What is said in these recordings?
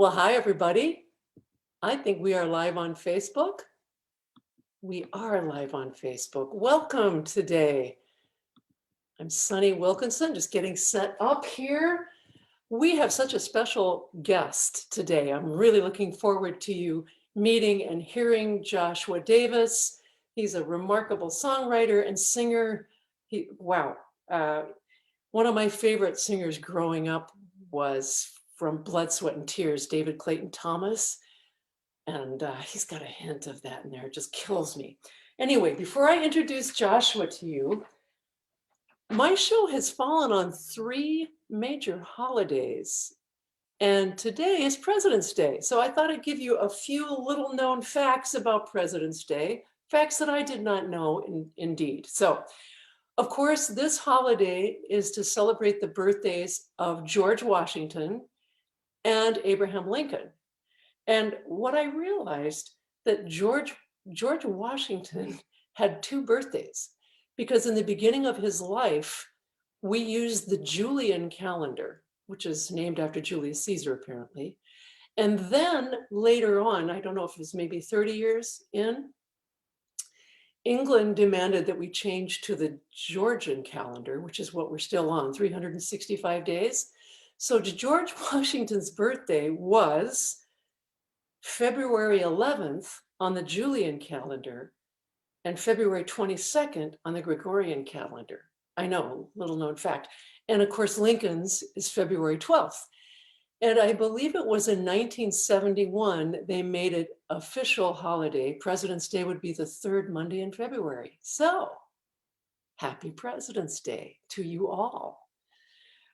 Well, hi, everybody. I think we are live on Facebook. We are live on Facebook. Welcome today. I'm Sunny Wilkinson, just getting set up here. We have such a special guest today. I'm really looking forward to you meeting and hearing Joshua Davis. He's a remarkable songwriter and singer. Wow. One of my favorite singers growing up was from Blood, Sweat, and Tears, David Clayton Thomas. And he's got a hint of that in there. It just kills me. Anyway, before I introduce Joshua to you, my show has fallen on three major holidays. And today is President's Day. So I thought I'd give you a few little known facts about President's Day, facts that I did not know indeed. So, of course, this holiday is to celebrate the birthdays of George Washington and Abraham Lincoln. And what I realized that George Washington had two birthdays, because in the beginning of his life, we used the Julian calendar, which is named after Julius Caesar, apparently. And then later on, I don't know if it was maybe 30 years in, England demanded that we change to the Georgian calendar, which is what we're still on, 365 days. So George Washington's birthday was February 11th on the Julian calendar and February 22nd on the Gregorian calendar. I know, little known fact. And of course, Lincoln's is February 12th. And I believe it was in 1971, they made it official holiday. President's Day would be the third Monday in February. So happy President's Day to you all.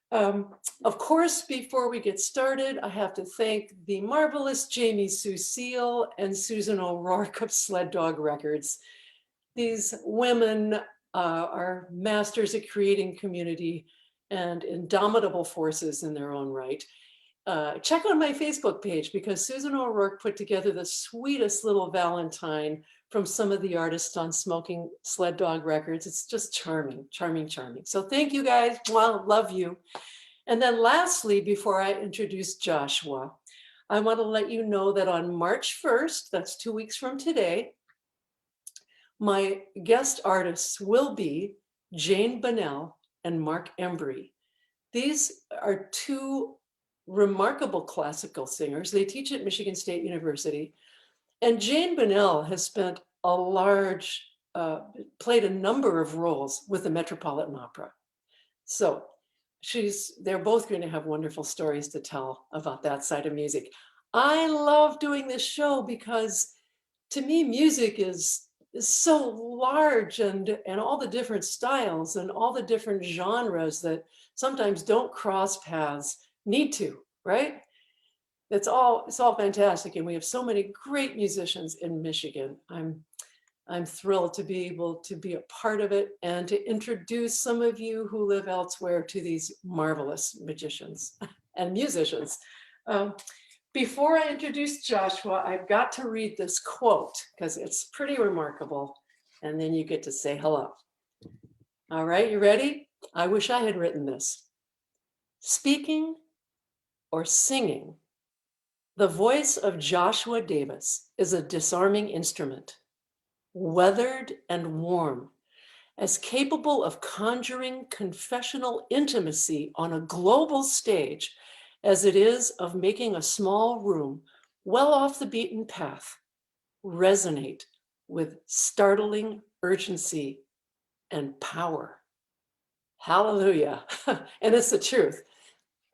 Of course, before we get started, I have to thank the marvelous Jamie Sucille and Susan O'Rourke of Sled Dog Records. These women are masters at creating community and indomitable forces in their own right. Check out my Facebook page, because Susan O'Rourke put together the sweetest little Valentine from some of the artists on Smoking Sled Dog Records. It's just charming, charming, charming. So thank you guys. Well, love you. And then lastly, before I introduce Joshua, I want to let you know that on March 1st, that's 2 weeks from today, my guest artists will be Jane Bunnell and Mark Embry. These are two remarkable classical singers. They teach at Michigan State University. And Jane Bunnell has spent a large, played a number of roles with the Metropolitan Opera. So they're both going to have wonderful stories to tell about that side of music. I love doing this show because to me, music is so large, and all the different styles and all the different genres that sometimes don't cross paths need to, right? It's all fantastic. And we have so many great musicians in Michigan. I'm thrilled to be able to be a part of it and to introduce some of you who live elsewhere to these marvelous magicians and musicians. Before I introduce Joshua, I've got to read this quote because it's pretty remarkable, and then you get to say hello. All right, you ready? I wish I had written this. Speaking or singing, the voice of Joshua Davis is a disarming instrument, weathered and warm, as capable of conjuring confessional intimacy on a global stage as it is of making a small room well off the beaten path resonate with startling urgency and power. Hallelujah. And it's the truth.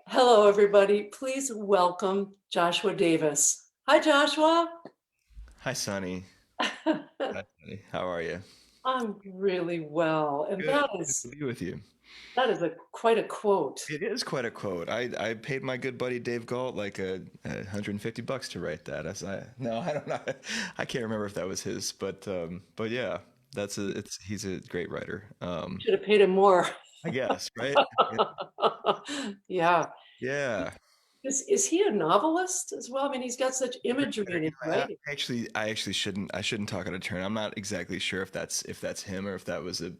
Hello, everybody. Please welcome Joshua Davis. Hi, Joshua. Hi, Sunny. Hi, Sunny. How are you? I'm really well. And Good. Good to be with you. that is quite a quote. It is quite a quote. I paid my good buddy Dave Galt like $150 to write that. No, I don't know. I can't remember if that was his, but yeah, he's a great writer. Should have paid him more. I guess, right? Yeah. Yeah. Yeah. Is he a novelist as well? I mean, he's got such imagery in his writing. I actually shouldn't talk out of turn. I'm not exactly sure if that's him or if that was a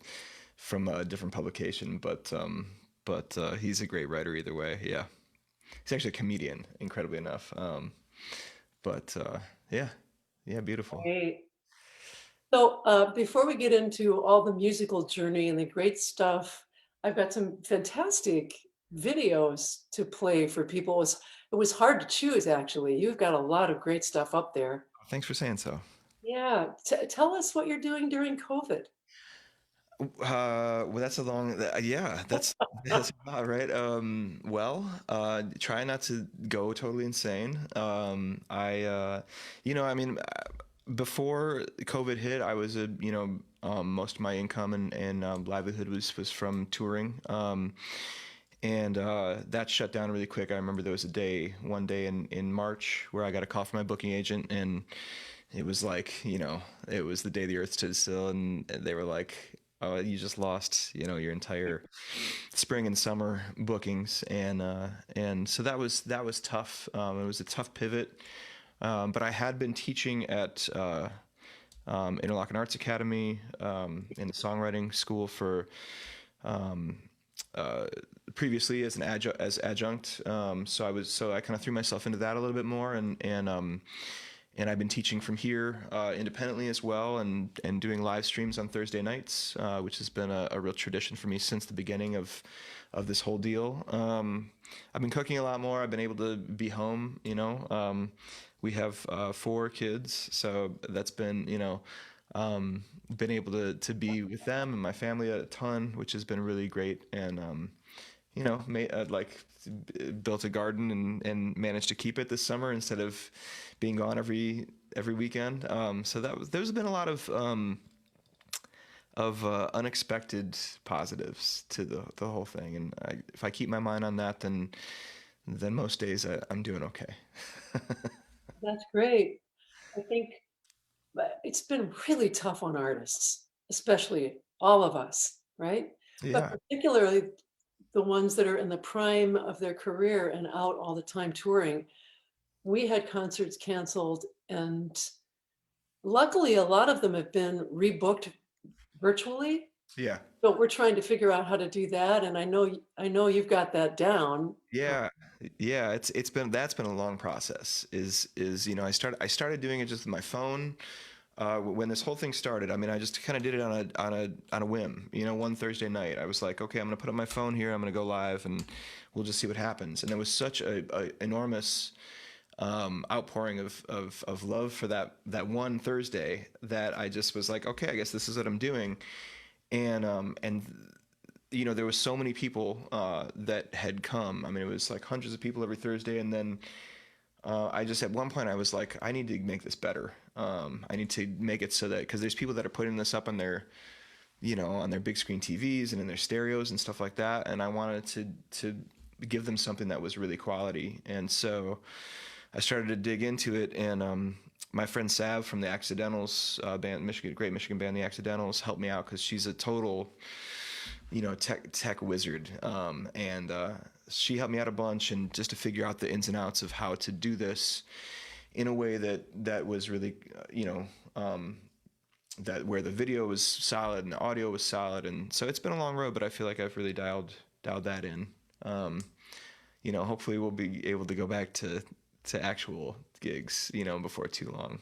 from a different publication, but he's a great writer either way. Yeah. he's actually a comedian, incredibly enough. But yeah, yeah, beautiful. Right. So before we get into all the musical journey and the great stuff, I've got some fantastic videos to play for people. It was hard to choose, actually. You've got a lot of great stuff up there. Thanks for saying so. Yeah. Tell us what you're doing during COVID. Well, that's a long, yeah, that's a lot, right? Well, try not to go totally insane. I mean, before COVID hit, I was most of my income and livelihood was from touring. And that shut down really quick. I remember there was one day in March where I got a call from my booking agent, and it was like, it was the day the earth stood still, and they were like, "Oh, you just lost, your entire spring and summer bookings," and so that was tough. It was a tough pivot, but I had been teaching at Interlochen Arts Academy in the songwriting school for uh, previously as adjunct. So I kind of threw myself into that a little bit more, and I've been teaching from here independently as well, and doing live streams on Thursday nights, which has been a real tradition for me since the beginning of this whole deal. I've been cooking a lot more. I've been able to be home. We have 4 kids, so that's been been able to be with them and my family a ton, which has been really great. And built a garden and managed to keep it this summer instead of being gone every weekend. So there's been a lot of unexpected positives to the whole thing, and if I keep my mind on that, then most days I'm doing okay. That's great. I think it's been really tough on artists, especially all of us, right? But Yeah, particularly the ones that are in the prime of their career and out all the time touring. We had concerts canceled, and luckily, a lot of them have been rebooked virtually. yeah. But we're trying to figure out how to do that, and I know you've got that down. Yeah, yeah, that's been a long process. Is I started doing it just with my phone when this whole thing started. I mean, I just kind of did it on a whim. One Thursday night, I was like, okay, I'm gonna put up my phone here. I'm gonna go live, and we'll just see what happens. And there was such a enormous outpouring of love for that one Thursday that I just was like, okay, I guess this is what I'm doing. And there was so many people that had come. I mean, it was like hundreds of people every Thursday, and then I just at one point I was like, I need to make this better. I need to make it so that because there's people that are putting this up on their big screen TVs and in their stereos and stuff like that, and I wanted to give them something that was really quality, and so I started to dig into it, and my friend Sav from the Accidentals band, great Michigan band, the Accidentals, helped me out because she's a total tech wizard, and she helped me out a bunch, and just to figure out the ins and outs of how to do this in a way that was really, that where the video was solid and the audio was solid, and so it's been a long road, but I feel like I've really dialed that in. Um, Hopefully we'll be able to go back to actual gigs, before too long.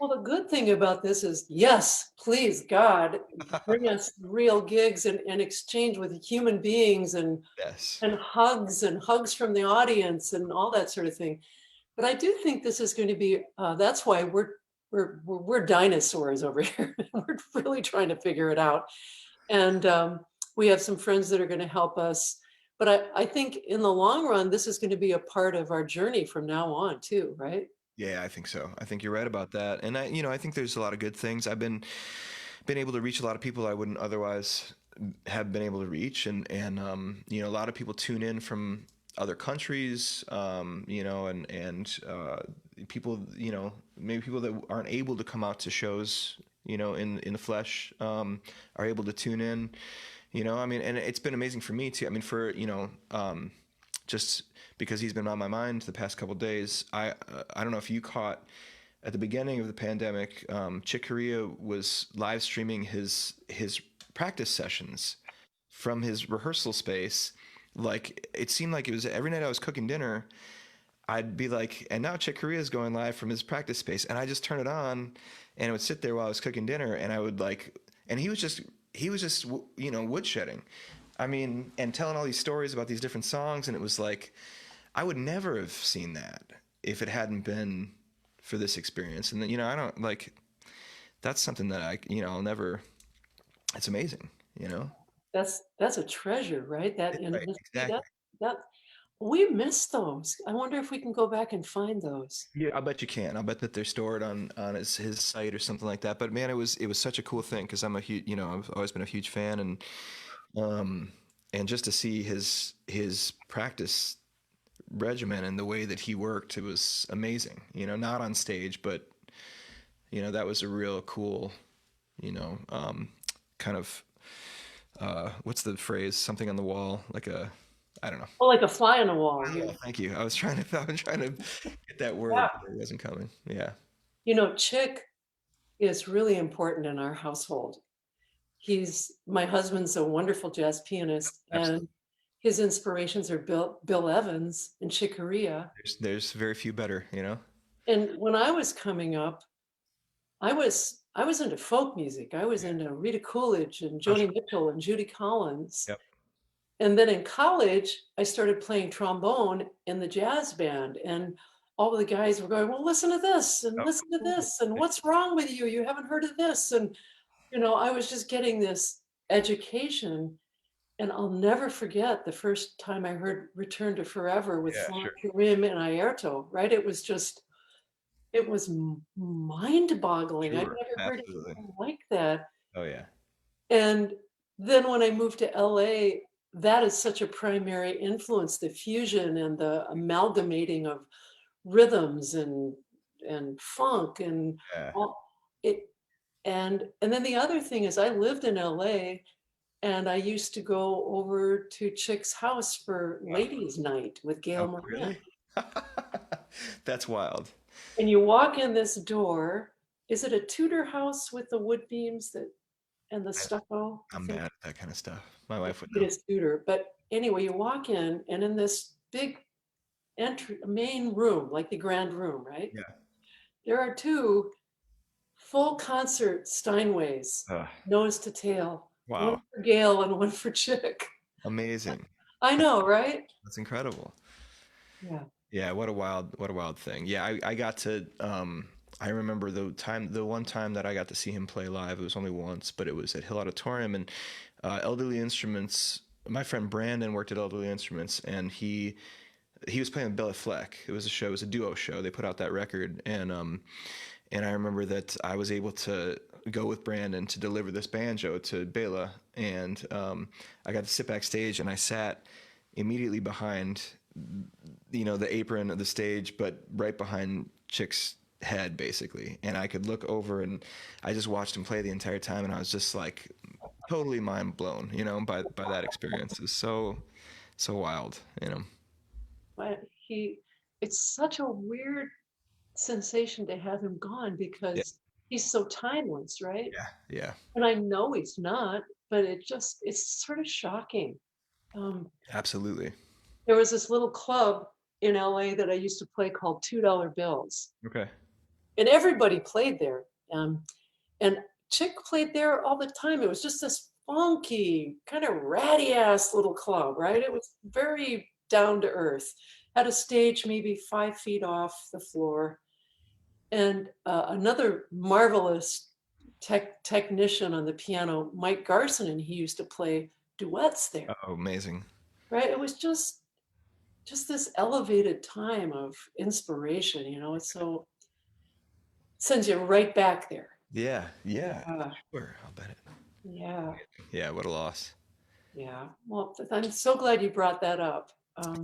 Well, the good thing about this is, yes, please, God, bring us real gigs and exchange with human beings Yes. and hugs from the audience and all that sort of thing. But I do think this is going to be, that's why we're dinosaurs over here. We're really trying to figure it out. And we have some friends that are going to help us. But I think in the long run, this is going to be a part of our journey from now on too, right? Yeah, I think so. I think you're right about that. And I think there's a lot of good things. I've been able to reach a lot of people I wouldn't otherwise have been able to reach, and a lot of people tune in from other countries, and people, maybe people that aren't able to come out to shows, in the flesh, are able to tune in. I mean, and it's been amazing for me too. I mean, for just because he's been on my mind the past couple of days. I don't know if you caught at the beginning of the pandemic, Chick Corea was live streaming his practice sessions from his rehearsal space like it seemed like it was every night I was cooking dinner, I'd be like, and now Chick Corea is going live from his practice space, and I just turn it on, and it would sit there while I was cooking dinner, and I would like, and he was just woodshedding, I mean, and telling all these stories about these different songs, and it was like I would never have seen that if it hadn't been for this experience, and then I don't like that's something that I'll never. It's amazing, you know. That's a treasure, right? That Right, intimacy, exactly. that we miss those. I wonder if we can go back and find those. Yeah, I bet you can. I bet that they're stored on his site or something like that. But man, it was such a cool thing because I'm a huge, I've always been a huge fan, um and just to see his practice regimen and the way that he worked, it was amazing. Not on stage, but that was a real cool, you know, kind of what's the phrase? Something on the wall, like a, I don't know. Oh, like a fly on the wall. Oh, thank you. I was trying to get that Yeah. word, but it wasn't coming. Yeah. Chick is really important in our household. My husband's a wonderful jazz pianist, Absolutely. and his inspirations are Bill Evans and Chick Corea. There's very few better. And when I was coming up, I was into folk music. I was Yeah. into Rita Coolidge and Oh, Joni sure. Mitchell and Judy Collins. Yep. And then in college, I started playing trombone in the jazz band. And all of the guys were going, well, listen to this and Oh, listen to cool. this. And what's wrong with you? You haven't heard of this. And, I was just getting this education. And I'll never forget the first time I heard Return to Forever with Yeah, Florent sure. Purim and Airto, right? It was mind boggling. I'd Sure. never heard Absolutely. anything like that. Oh yeah. And then when I moved to LA, that is such a primary influence, the fusion and the amalgamating of rhythms and funk and Yeah. all it and then the other thing is I lived in LA and I used to go over to Chick's house for Wow. ladies' night with Oh, Gail Moran. really? That's wild. And you walk in this door. Is it a Tudor house with the wood beams that and the I, stucco? I I'm think bad at that kind of stuff. My I wife would think it know. is Tudor. But anyway, you walk in, and in this big entry, main room, like the grand room, right? Yeah. There are two full concert Steinways, Uh, nose to tail, one wow. for Gail and one for Chick. Amazing. I know, right? That's incredible. Yeah. Yeah, what a wild thing. Yeah, I got to I remember the one time that I got to see him play live, it was only once, but it was at Hill Auditorium, and Elderly Instruments, my friend Brandon worked at Elderly Instruments, and he was playing with Bella Fleck. It was a duo show. They put out that record, and I remember that I was able to go with Brandon to deliver this banjo to Bela, and I got to sit backstage, and I sat immediately behind, the apron of the stage, but right behind Chick's head, basically, and I could look over, and I just watched him play the entire time, and I was just like totally mind blown, by that experience. It was so wild. But it's such a weird sensation to have him gone Yeah, because he's so timeless, right? yeah, yeah, And I know he's not, but it's sort of shocking. Um, absolutely. there was this little club in LA that I used to play called $2 Bills, Okay. and everybody played there. And Chick played there all the time. It was just this funky, kind of ratty ass little club, right? It was very down to earth. Had a stage maybe 5 feet off the floor, and another marvelous technician on the piano, Mike Garson, and he used to play duets there, Oh, amazing. right? It was just this elevated time of inspiration, it's so sends you right back there. Yeah, yeah, Yeah, sure. I'll bet it. yeah, Yeah, what a loss. yeah. Well, I'm so glad you brought that up.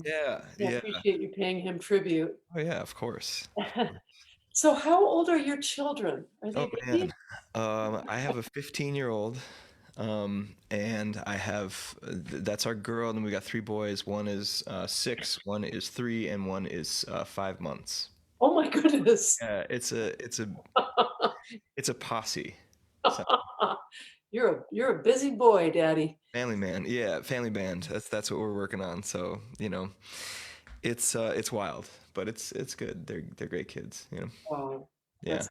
Yeah, I yeah. appreciate you paying him tribute. Oh yeah, of course. So how old are your children? Are Oh they babies? man. I have a 15-year-old, and I have that's our girl, and we got three boys. One is 6, one is 3, and one is 5 months. Oh my goodness. Yeah, it's a posse. So you're a busy boy, Daddy. Family man, yeah, family band. That's what we're working on. So it's wild, but it's good. They're great kids. Oh, Yeah,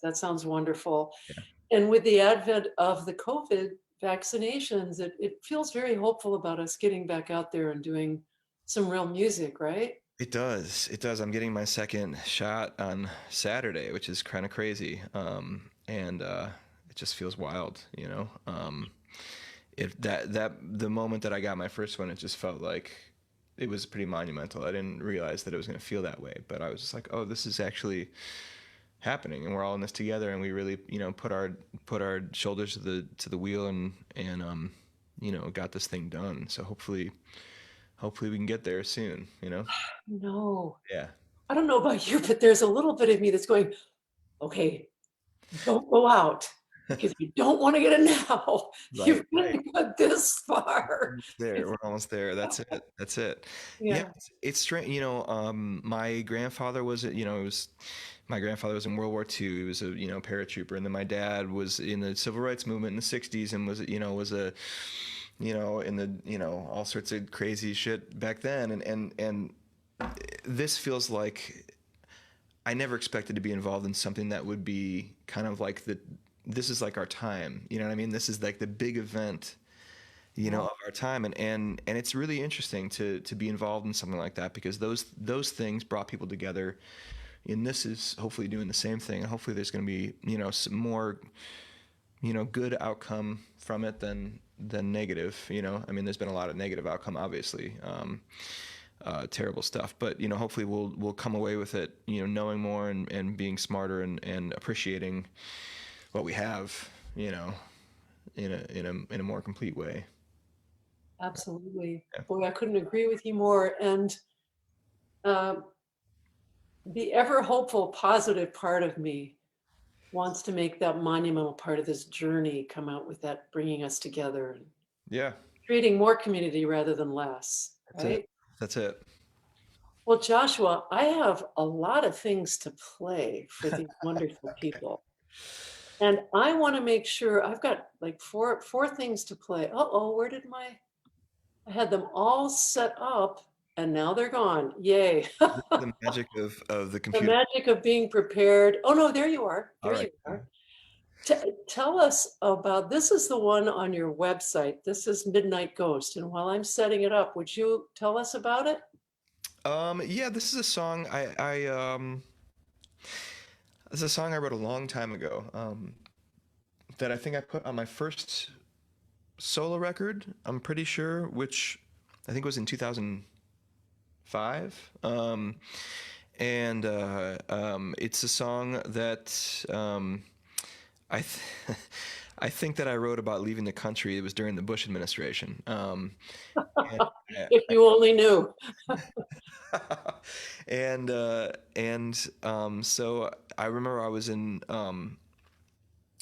that sounds wonderful. yeah. And with the advent of the COVID vaccinations, it feels very hopeful about us getting back out there and doing some real music, right? It does. It does. I'm getting my second shot on Saturday, which is kind of crazy. And it just feels wild. If that the moment that I got my first one, it just felt like it was pretty monumental. I didn't realize that it was going to feel that way, but I was just like, oh, this is actually happening, and we're all in this together, and we really, put our shoulders to the wheel, and got this thing done. So hopefully we can get there soon. No, Yeah. I don't know about you, but there's a little bit of me that's going, okay, don't go out because you don't want to get it now. Right, You've right. got this far. Almost there. We're almost there. That's it. That's it. Yeah, Yeah. it's strange. My grandfather was, it was my grandfather was in World War II. He was a, paratrooper, and then my dad was in the civil rights movement in the '60s, and was a, in the, all sorts of crazy shit back then, and this feels like I never expected to be involved in something that would be kind of like this is like our time. You know what I mean? This is like the big event, Yeah. of our time, and it's really interesting to be involved in something like that, because those things brought people together, and this is hopefully doing the same thing, and hopefully there's going to be some more good outcome from it than negative. I mean, there's been a lot of negative outcome, obviously, terrible stuff, but hopefully we'll come away with it, knowing more, and being smarter, and appreciating what we have, in a more complete way. Absolutely. Yeah. Boy, I couldn't agree with you more. And uh, the ever hopeful, positive part of me wants to make that monumental part of this journey come out with that bringing us together and Yeah. creating more community rather than less, That's it. right? That's it. Well, Joshua, I have a lot of things to play for these wonderful people. And I want to make sure I've got like four things to play. Uh-oh, where did I had them all set up and now they're gone. Yay. The magic of the The computer. magic of being prepared. Oh no, there you are. All There right. you are. Tell us about this is the one on your website. This is Midnight Ghost. And while I'm setting it up, would you tell us about it? Yeah, this is a song this is a song I wrote a long time ago. That I think I put on my first solo record. I'm pretty sure, which I think was in 2005. And it's a song that I th- I think that I wrote about leaving the country. It was during the Bush administration. And, If you only knew. so I remember I was in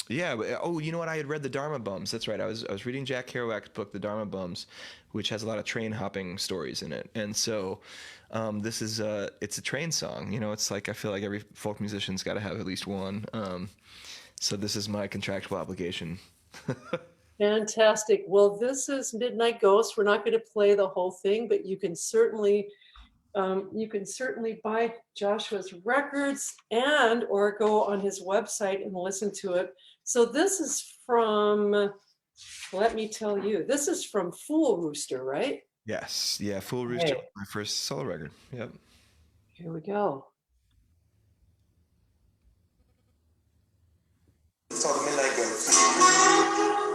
yeah. Oh, you know what? I had read the Dharma Bums. That's right. I was reading Jack Kerouac's book, The Dharma Bums, which has a lot of train hopping stories in it. And so, this is it's a train song. It's like I feel like every folk musician's got to have at least one. So this is my contractual obligation. Fantastic. Well, this is Midnight Ghost. We're not going to play the whole thing, but you can certainly buy Joshua's records and or go on his website and listen to it. So this is from, let me tell you, this is from Fool Rooster, right? Yes. Yeah. Full Rooster, Okay, my first solo record. Yep. here we go. It's called Midnight Ghost.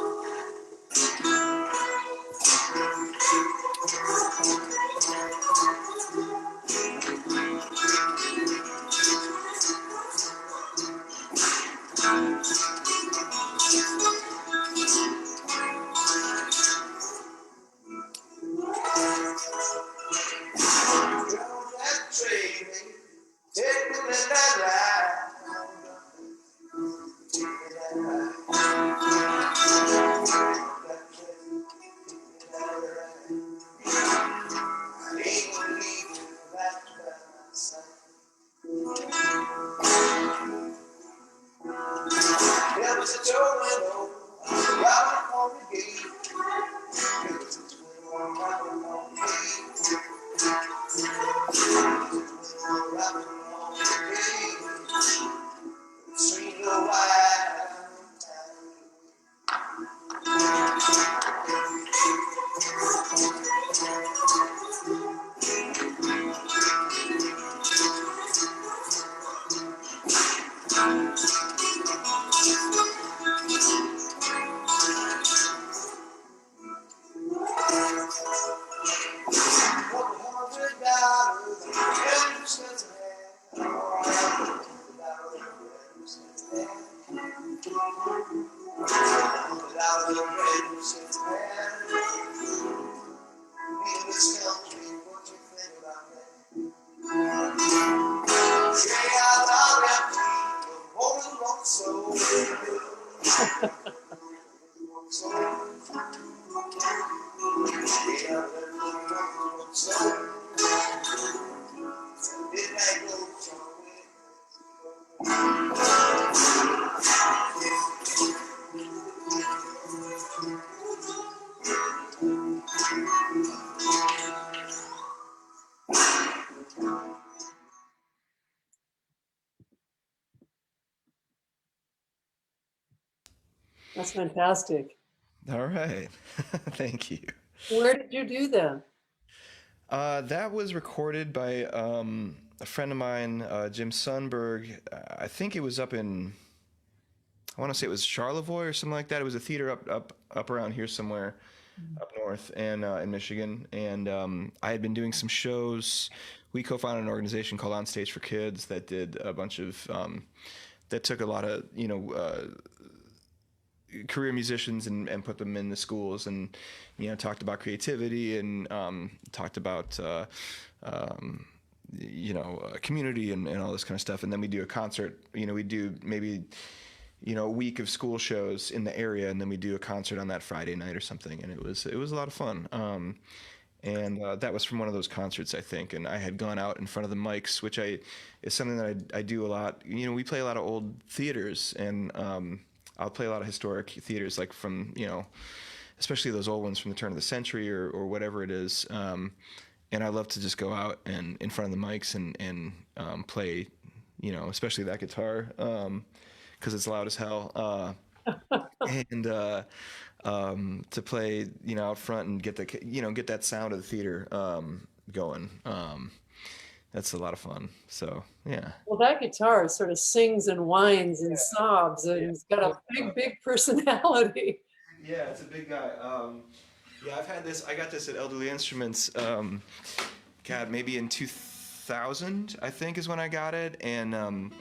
That train That's fantastic. All right. Thank you. Where did you do that? That was recorded by a friend of mine, Jim Sundberg. I think it was up in, I want to say it was Charlevoix or something like that. It was a theater up around here somewhere, up north and in Michigan. And I had been doing some shows. We co-founded an organization called On Stage for Kids that did a bunch of that took a lot of career musicians and put them in the schools and talked about creativity and talked about community and all this kind of stuff. And then we do a concert. We do maybe a week of school shows in the area, and then we do a concert on that Friday night or something. And it was a lot of fun. And that was from one of those concerts, I think. And I had gone out in front of the mics, which is something that I do a lot. We play a lot of old theaters, and I'll play a lot of historic theaters, like from, especially those old ones from the turn of the century or whatever it is. And I love to just go out and in front of the mics and play, especially that guitar, because it's loud as hell. And to play, out front and get get that sound of the theater going. That's a lot of fun. So, yeah. Well, that guitar sort of sings and whines and sobs, and it's got a big personality. Yeah, it's a big guy. I've had this. I got this at Elderly Instruments. Maybe in 2000, I think, is when I got it, and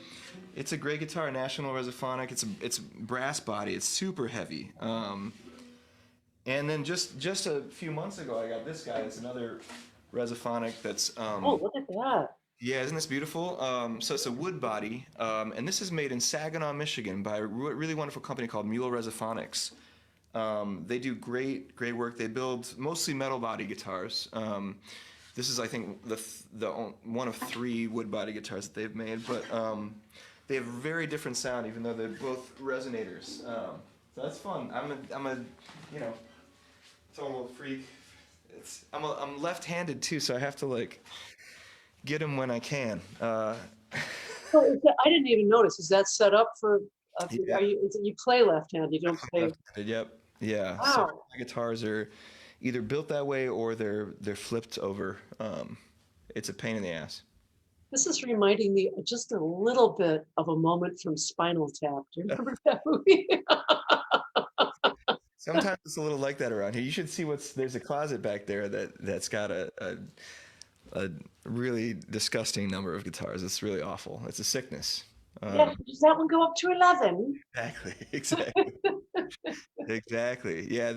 it's a great guitar, National Resophonic. It's brass body. It's super heavy. And then just a few months ago, I got this guy. It's another Resophonic that's Oh, look at that. Yeah, isn't this beautiful? So it's a wood body, and this is made in Saginaw, Michigan by a really wonderful company called Mule Resophonics. They do great work. They build mostly metal body guitars. This is, I think, the one of 3 wood body guitars that they've made, but they have a very different sound, even though they're both resonators. So that's fun. I'm a total freak. I'm left-handed too, so I have to get them when I can. I didn't even notice. Is that set up for? Yeah. You play left-handed? You don't play. Left-handed, yep. Yeah. Wow. So my guitars are either built that way or they're flipped over. It's a pain in the ass. This is reminding me just a little bit of a moment from Spinal Tap. Do you remember that movie? Sometimes it's a little like that around here. You should see there's a closet back there that's got a really disgusting number of guitars. It's really awful. It's a sickness. Yeah, does that one go up to 11? Exactly. Exactly. Yeah,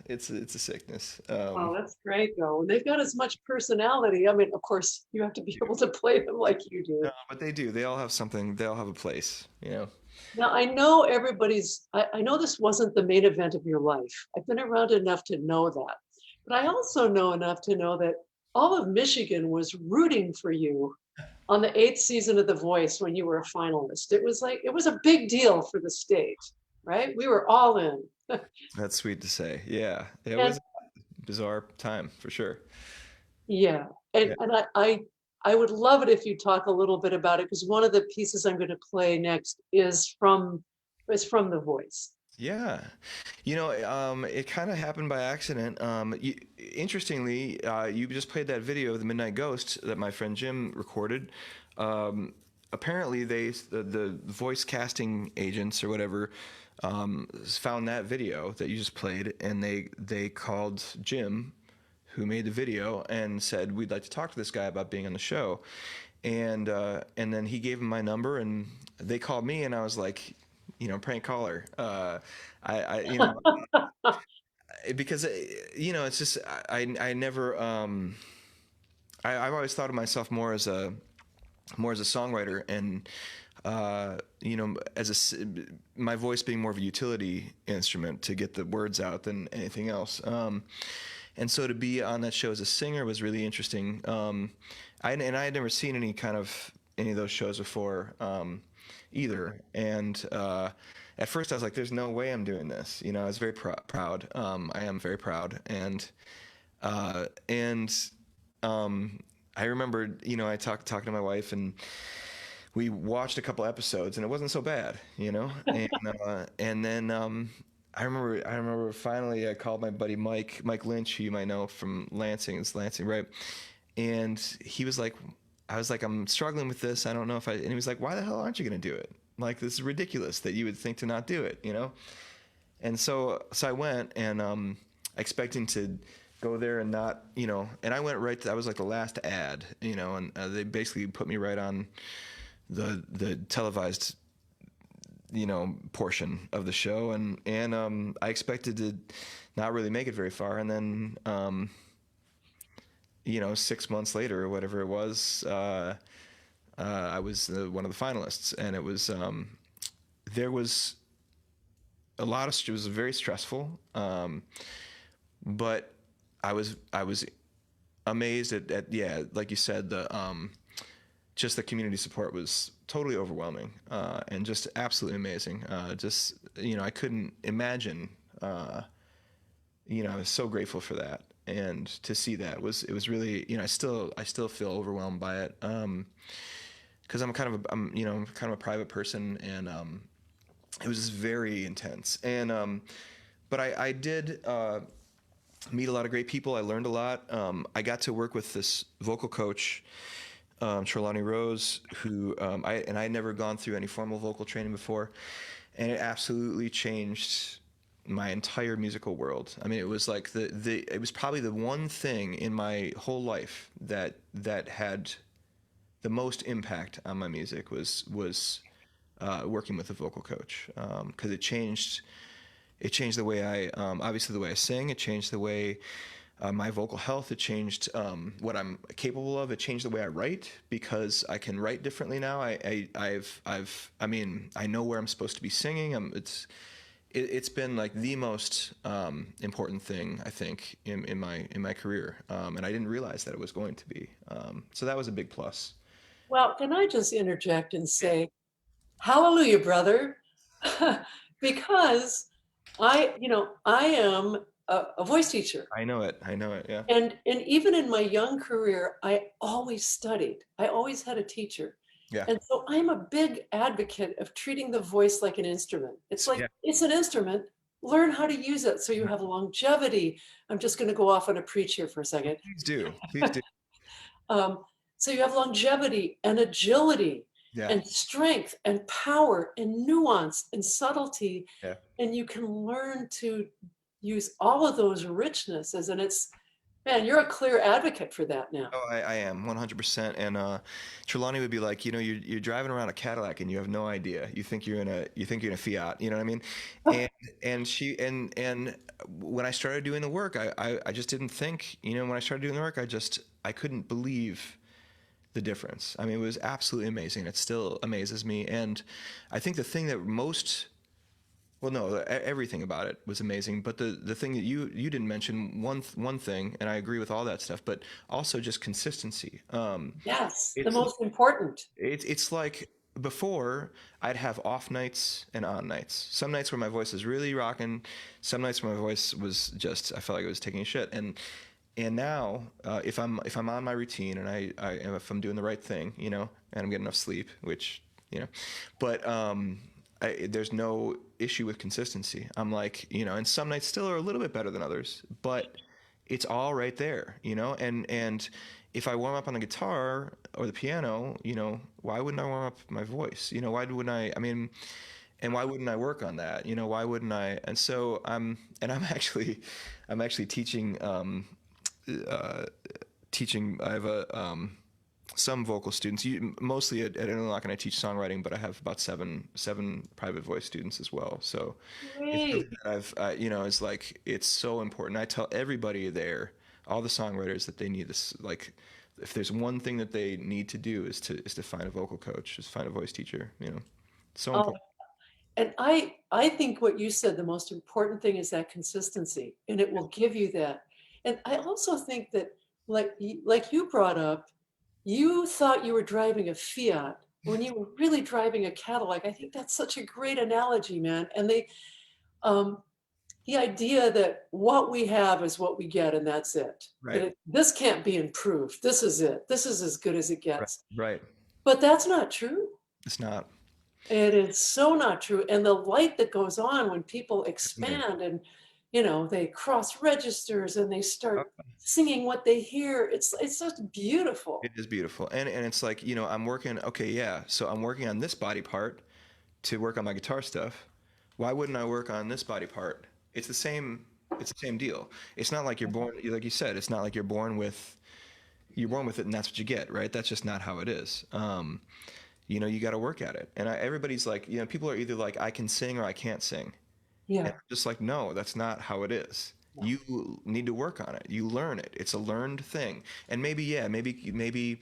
it's a sickness. Oh, that's great though. They've got as much personality. I mean, of course, you have to be able to play them like you do. No, but they do. They all have something. They all have a place. Now, I know I know this wasn't the main event of your life. I've been around enough to know that. But I also know enough to know that all of Michigan was rooting for you on the 8th season of The Voice when you were a finalist. It was a big deal for the state, right? We were all in. That's sweet to say. Yeah. It was a bizarre time for sure. Yeah. And I I would love it if you talk a little bit about it, because one of the pieces I'm going to play next is from The Voice. Yeah. It kind of happened by accident. Interestingly, you just played that video of the Midnight Ghost that my friend Jim recorded. Um, Apparently, the voice casting agents or whatever found that video that you just played, and they called Jim, who made the video, and said, "We'd like to talk to this guy about being on the show." And then he gave him my number, and they called me, and I was like, prank caller. Because it's just I never I've always thought of myself more as a songwriter, and my voice being more of a utility instrument to get the words out than anything else. And so to be on that show as a singer was really interesting. I had never seen any of those shows before either. And at first I was like, "There's no way I'm doing this." I was very proud. I am very proud, and I remember, I talking to my wife, and we watched a couple episodes, and it wasn't so bad, and then I remember finally I called my buddy Mike Lynch, who you might know from Lansing. It's Lansing, right? And he was like, I was like, "I'm struggling with this. I don't know if I," and he was like, "Why the hell aren't you going to do it? Like, this is ridiculous that you would think to not do it, And so I went, and expecting to go there and not, and I went right I was like the last ad, and they basically put me right on the televised, portion of the show, and I expected to not really make it very far, and then 6 months later or whatever it was, I was one of the finalists, and it was there was it was very stressful, but I was amazed at yeah, like you said, just the community support was totally overwhelming, and just absolutely amazing. I couldn't imagine. I was so grateful for that, and to see that it was really, I still feel overwhelmed by it, because I'm kind of a private person, and it was just very intense, and but I did meet a lot of great people. I learned a lot. I got to work with this vocal coach, Trelawney Rose, who I had never gone through any formal vocal training before, and it absolutely changed my entire musical world. I mean, it was like it was probably the one thing in my whole life that had the most impact on my music was working with a vocal coach, because it changed the way I, obviously the way I sing. It changed the way my vocal health. It changed what I'm capable of. It changed the way I write, because I can write differently now. I mean, I know where I'm supposed to be singing. It's been like the most important thing, I think, in my career, and I didn't realize that it was going to be. So that was a big plus. Well, can I just interject and say, hallelujah, brother, because I am a voice teacher. I know it. Yeah. And even in my young career, I always studied. I always had a teacher. Yeah. And so I'm a big advocate of treating the voice like an instrument. It's like, Yeah. it's an instrument. Learn how to use it so you have longevity. I'm just going to go off on a preach here for a second. Please do. Please do. So you have longevity and agility, Yeah. and strength and power and nuance and subtlety. Yeah. And you can learn to use all of those richnesses. And man, you're a clear advocate for that now. Oh, I am 100%. And Trelawney would be like, you're driving around a Cadillac and you have no idea. You think you're in a Fiat. You know what I mean? And when I started doing the work, I just didn't think. When I started doing the work, I couldn't believe the difference. I mean, it was absolutely amazing. It still amazes me. And I think the thing that everything about it was amazing. But the thing that you didn't mention, one thing, and I agree with all that stuff, but also just consistency. Yes, the most important. It's like before I'd have off nights and on nights. Some nights where my voice is really rocking. Some nights where my voice was just, I felt like it was taking a shit. and now if I'm on my routine and if I'm doing the right thing, you know, and I'm getting enough sleep, which, you know, but there's no issue with consistency. I'm like, you know, and some nights still are a little bit better than others, but it's all right there, you know. And if I warm up on the guitar or the piano, you know, why wouldn't I warm up my voice? You know, why wouldn't I? I mean, and why wouldn't I work on that? You know, why wouldn't I? And so I'm actually teaching uh, teaching. I have some vocal students, mostly at Interlochen. I teach songwriting, but I have about seven private voice students as well. So it's something Great. that you know, it's like it's so important. I tell everybody there, all the songwriters, that they need this. Like, if there's one thing that they need to do is to find a vocal coach, just find a voice teacher. You know, it's so Oh, important. and I think what you said, the most important thing is that consistency, and it will give you that. And I also think that, like you brought up, you thought you were driving a Fiat when you were really driving a Cadillac. I think that's such a great analogy, man. And um, the idea that what we have is what we get, and that's it. That Right. this can't be improved. This is it. This is as good as it Right. gets. Right. But that's not true. It's not. It is so not true. And the light that goes on when people It's amazing. expand and, you know, they cross registers and they start singing what they hear. It's just It beautiful. is beautiful. And it's like, you know, I'm working, okay, yeah. So I'm working on this body part to work on my guitar stuff. Why wouldn't I work on this body part? It's the same deal. It's not like you're born, like you said, it's not like you're born with it and that's what you get, right? That's just not how it is. You know, you got to work at it. And everybody's like, you know, people are either like, I can sing or I can't sing. And Yeah. I'm just like, no, that's not how it is. No. You need to work on it. You learn it. It's a learned thing. And maybe, yeah, maybe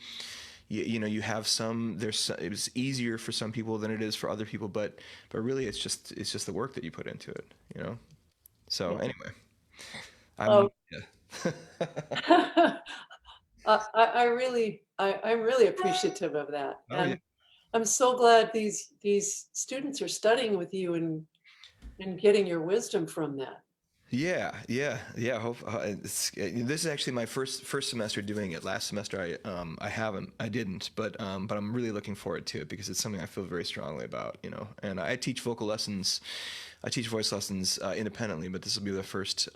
you know, you have it's easier for some people than it is for other people, but really it's just the work that you put into it, you know. So Yeah. anyway, I'm Oh, yeah. I'm really appreciative of that. Oh yeah. And I'm so glad these students are studying with you and getting your wisdom from that. Yeah, yeah, yeah. Hope this is actually my first semester doing it. Last semester I didn't, but I'm really looking forward to it because it's something I feel very strongly about, you know. And I teach vocal lessons, I teach voice lessons independently, but this will be the first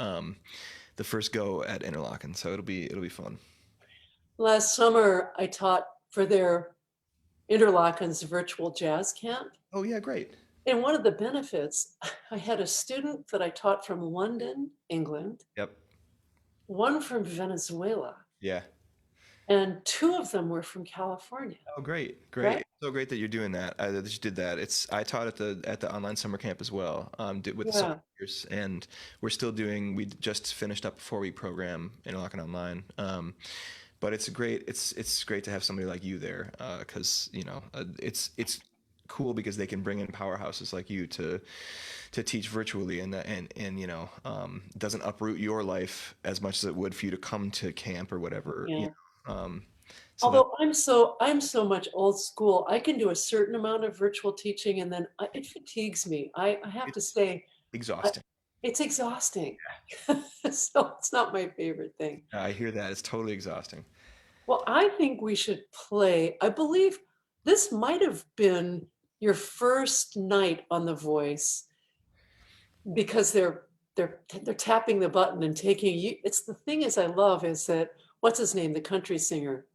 go at Interlochen, so it'll be fun. Last summer, I taught for their Interlochen's virtual jazz camp. Oh yeah, great. And one of the benefits, I had a student that I taught from London, England, Yep. one from Venezuela, Yeah. and two of them were from California, Oh, great, right? great. So great that you're doing that. That you did that. I taught at the online summer camp as well, with the Yeah. sophomores, and we're still doing. We just finished up a 4-week program in Interlochen Online. But it's great to have somebody like you there, because you know, it's cool because they can bring in powerhouses like you to teach virtually, and you know, doesn't uproot your life as much as it would for you to come to camp or whatever, you Yeah. know. So that Although I'm so much old school, I can do a certain amount of virtual teaching and then it fatigues me. I have to it's say, I, exhausting. it's exhausting. So it's not my favorite thing. I hear that. It's totally exhausting. Well, I think we should play. I believe this might have been your first night on The Voice because they're tapping the button and taking you. It's the thing is I love is that what's his name, the country singer,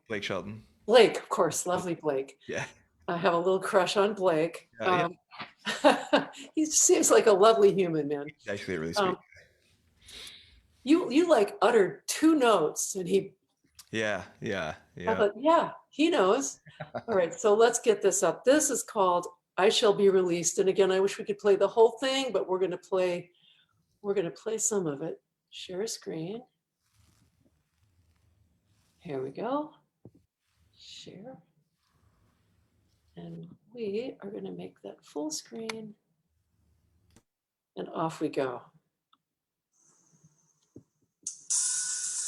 Blake Shelton. Blake, of course, lovely Blake. Yeah. I have a little crush on Blake. Yeah. He seems like a lovely human, man. He's actually a really sweet. Um, you like uttered two notes, and he. Yeah. Yeah. I Yeah. thought, yeah, he knows. All right, so let's get this up. This is called "I Shall Be Released," and again, I wish we could play the whole thing, but we're gonna play some of it. Share screen. Here we go. Share. And we are going to make that full screen. And off we go.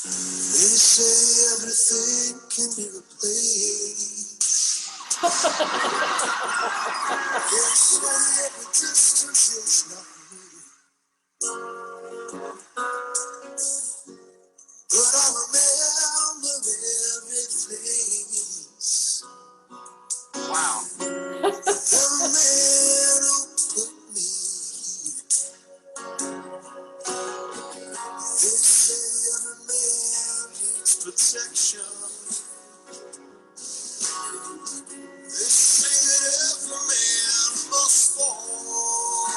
They say everything can be replaced. It's only at the distance is not me. but I remember every place. Wow. Every man who put me. They say every man needs protection. They say that every man must fall.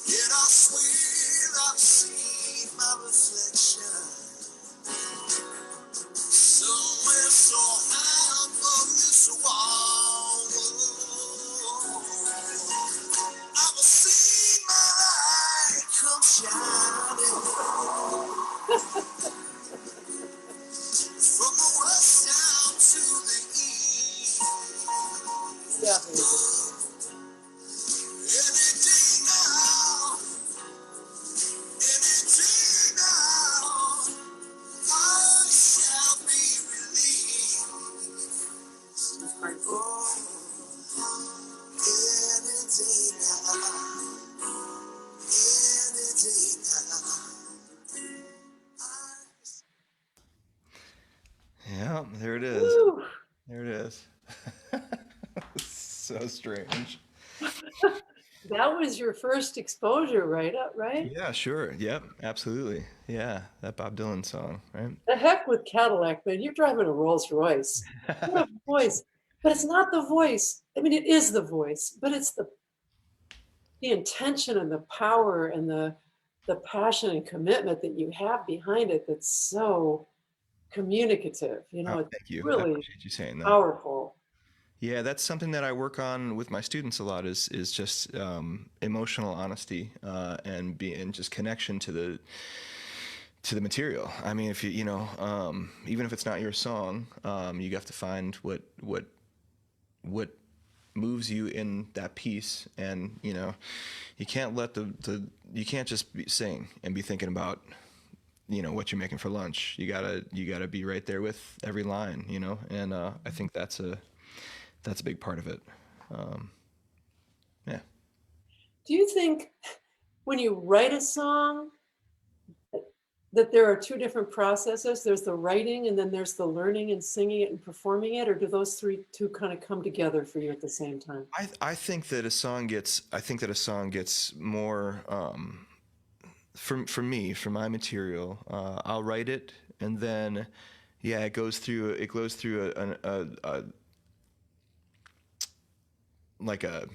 Yet I swear I've seen my reflection somewhere so high above this wall. I've seen my light come shining from the west down to the east. Yeah. Any day now, any day now, I shall be released. Oh, any day now, any day now. Yeah, there it is. Woo. There it is. So strange. That was your first exposure, right? Right? Yeah, sure. Yep, absolutely. Yeah, that Bob Dylan song, right? The heck with Cadillac, man. You're driving a Rolls Royce. What a voice. But it's not the voice. I mean, it is the voice, but it's the intention and the power and the passion and commitment that you have behind it that's so communicative. Oh, It's thank you. I really appreciate you saying that. powerful. Yeah, that's something that I work on with my students a lot is just emotional honesty and just connection to the material. I mean, if even if it's not your song, you have to find what moves you in that piece, and you can't let you can't just sing and be thinking about what you're making for lunch. You gotta be right there with every line, and I think that's a big part of it. Yeah. Do you think when you write a song that there are two different processes? There's the writing and then there's the learning and singing it and performing it, or do those two kind of come together for you at the same time? I think that a song gets more for me, for my material. I'll write it, and then it goes through a like a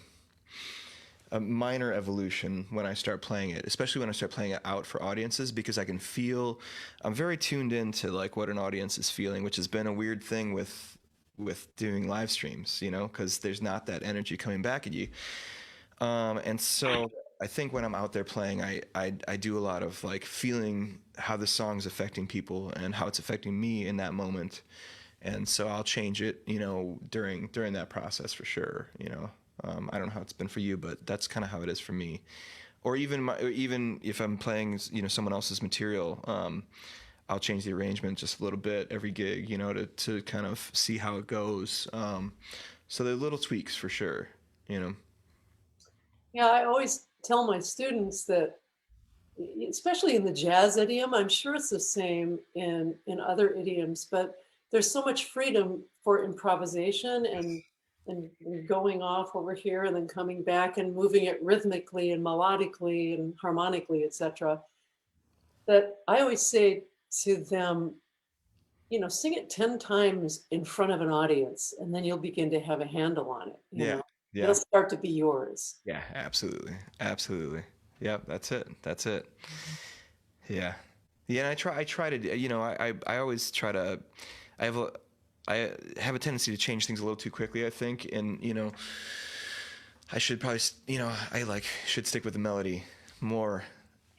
minor evolution when I start playing it, especially when I start playing it out for audiences, because I'm very tuned into like what an audience is feeling, which has been a weird thing with doing live streams, because there's not that energy coming back at you. And so I think when I'm out there playing, I do a lot of like feeling how the song's affecting people and how it's affecting me in that moment. And so I'll change it, during that process for sure. I don't know how it's been for you, but that's kind of how it is for me. Or even if I'm playing, someone else's material, I'll change the arrangement just a little bit every gig, to kind of see how it goes. So they're little tweaks for sure. Yeah, I always tell my students that, especially in the jazz idiom, I'm sure it's the same in other idioms, but there's so much freedom for improvisation and going off over here and then coming back and moving it rhythmically and melodically and harmonically, etc. That I always say to them, sing it 10 times in front of an audience, and then you'll begin to have a handle on it. Yeah. It'll Yeah. start to be yours. Yeah, absolutely. Absolutely. Yep, that's it. That's it. Yeah. Yeah, and I try to, I always try to, I have a, I have a tendency to change things a little too quickly, I think. And, I should probably, should stick with the melody more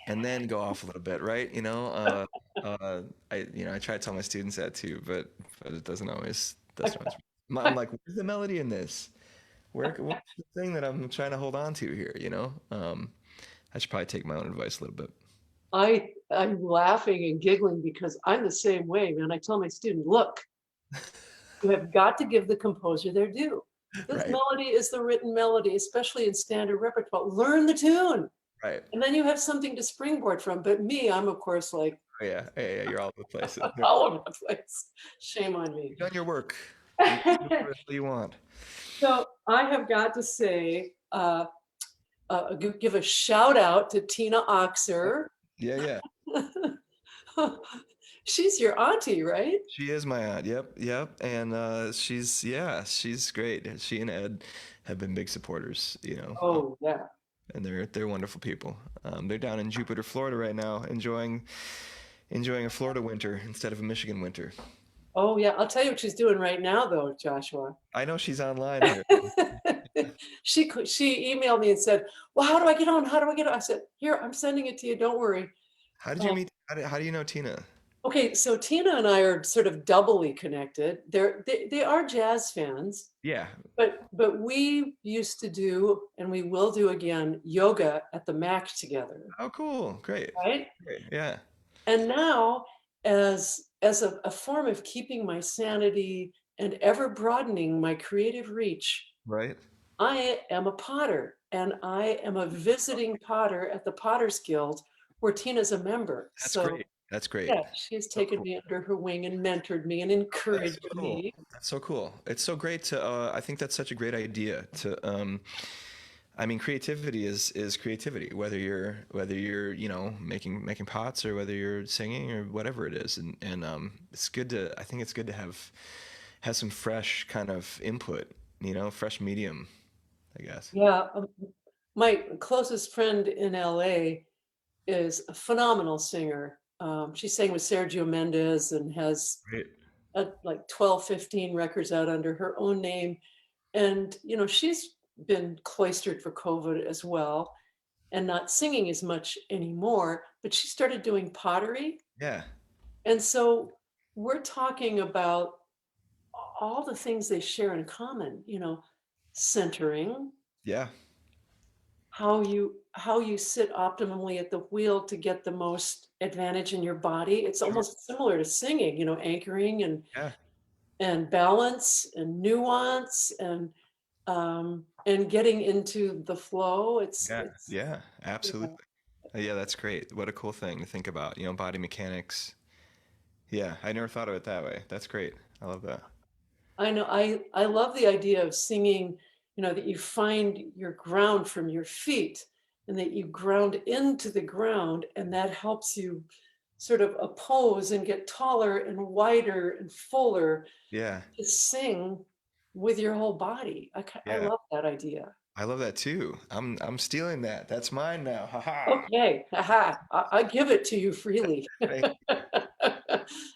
and then go off a little bit, right? I try to tell my students that too, but it doesn't always. I'm like, where's the melody in this? What's the thing that I'm trying to hold on to here, I should probably take my own advice a little bit. I'm laughing and giggling because I'm the same way, man. I tell my student, look, you have got to give the composer their due. This Right. melody is the written melody, especially in standard repertoire. Learn the tune. Right. And then you have something to springboard from. But me, I'm of course like Oh, yeah. Yeah. You're all over the place. all over the place. Shame on me. You've done your work. You can do whatever you want. So I have got to say, give a shout out to Tina Oxer. Yeah. Yeah. She's your auntie, right? She is my aunt. Yep. Yep. And she's great. She and Ed have been big supporters. Oh, yeah. And they're wonderful people. They're down in Jupiter, Florida right now, enjoying a Florida winter instead of a Michigan winter. Oh, yeah. I'll tell you what she's doing right now, though, Joshua. I know she's online here. She emailed me and said, "Well, how do I get on? How do I get on?" I said, "Here, I'm sending it to you. Don't worry." How did you Um, meet? How do you know Tina? okay, so Tina and I are sort of doubly connected. They are jazz fans, Yeah. but we used to do, and we will do again, yoga at the Mac together, Oh, cool. Great. right? Great. Yeah. And now, as a form of keeping my sanity and ever broadening my creative reach, Right. I am a potter, and I am a visiting potter at the Potters Guild, where Tina's a member. That's So great. That's great. yeah, she's So taken cool. me under her wing and mentored me and That's encouraged so cool. me. That's so cool. It's so great to. I think that's such a great idea to. I mean, creativity is creativity. Whether you're making pots or whether you're singing or whatever it is, and it's good to. I think it's good to have some fresh kind of input. Fresh medium, I guess. Yeah, my closest friend in LA is a phenomenal singer. She sang with Sergio Mendes and has Right. like 12, 15 records out under her own name. And, she's been cloistered for COVID as well and not singing as much anymore, but she started doing pottery. Yeah. And so we're talking about all the things they share in common, centering, Yeah. how you sit optimally at the wheel to get the most advantage in your body. It's Sure. almost similar to singing, anchoring Yeah. and balance and nuance and getting into the flow. It's Yeah. it's Yeah. yeah. Absolutely. Yeah, that's great. What a cool thing to think about. Body mechanics. Yeah, I never thought of it that way. That's great. I love that. I know I love the idea of singing, that you find your ground from your feet and that you ground into the ground, and that helps you sort of oppose and get taller and wider and fuller Yeah. to sing with your whole body. I Yeah. love that idea. I love that too. I'm stealing that. That's mine now. Haha. Okay, haha, I give it to you freely. Thank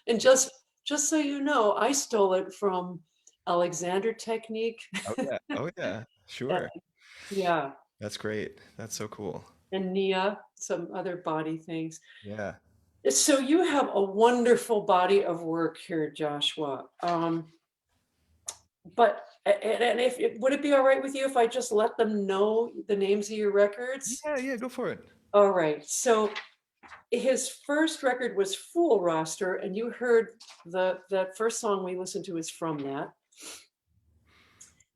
And just so you know, I stole it from Alexander Technique. Oh yeah. Oh yeah. Uh, Sure. yeah, That's great. That's so cool. and Nia, some other body things. Yeah. So you have a wonderful body of work here, Joshua. And if would it be all right with you if I just let them know the names of your records? Yeah, yeah, go for it. All right. So his first record was Fool Roster, and you heard that first song we listened to is from that.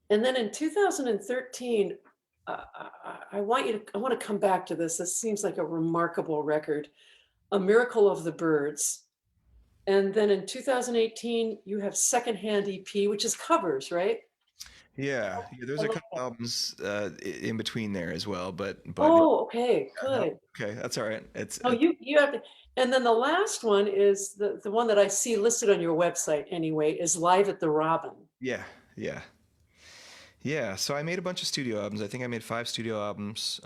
And then in 2013, I want to come back to this. This seems like a remarkable record, A Miracle of the Birds. And then in 2018, you have Secondhand EP, which is covers, right? Yeah. Yeah, there's I a love couple that. albums in between there as well, but yeah, Oh, okay, no, good. okay, that's all right. It's Oh, you have to, and then the last one is the one that I see listed on your website anyway, is Live at the Robin. yeah, yeah. Yeah, so I made a bunch of studio albums. I think I made 5 studio albums.